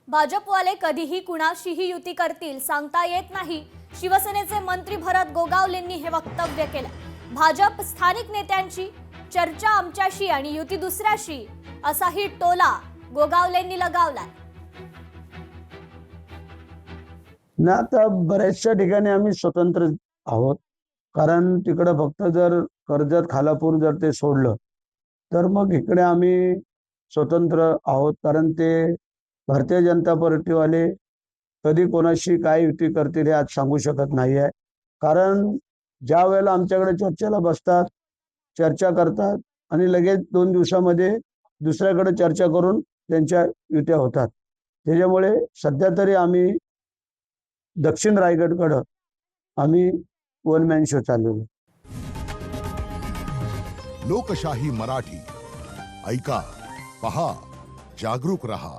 भाजपवाले कधीही कुणाशीही युती करतील सांगता येत नाही. शिवसेनेचे मंत्री भरत गोगावलेंनी हे वक्तव्य केलं. भाजप स्थानिक नेत्यांची चर्चा आमच्याशी आणि युती दुसऱ्याशी असाही टोला गोगावलेंनी लगावलाय. ना आता बऱ्याचशा ठिकाणी आम्ही स्वतंत्र आहोत. कारण तिकडे फक्त जर कर्जत खालापूर जर ते सोडलं तर मग इकडे आम्ही स्वतंत्र आहोत. कारण ते भारतीय जनता पार्टीवाले कधी कोणाशी काय युती करतील हे आज सांगू शकत नाही आहे. कारण ज्या वेळेला आमच्याकडे चर्चेला बसतात, चर्चा करतात आणि लगेच 2 दिवसामध्ये दुसऱ्याकडे चर्चा करून त्यांच्या युत्या होतात. त्याच्यामुळे सध्या तरी आम्ही दक्षिण रायगडकडं आम्ही वन मॅन शो चालवलो. लोकशाही मराठी ऐका, पहा, जागरूक रहा.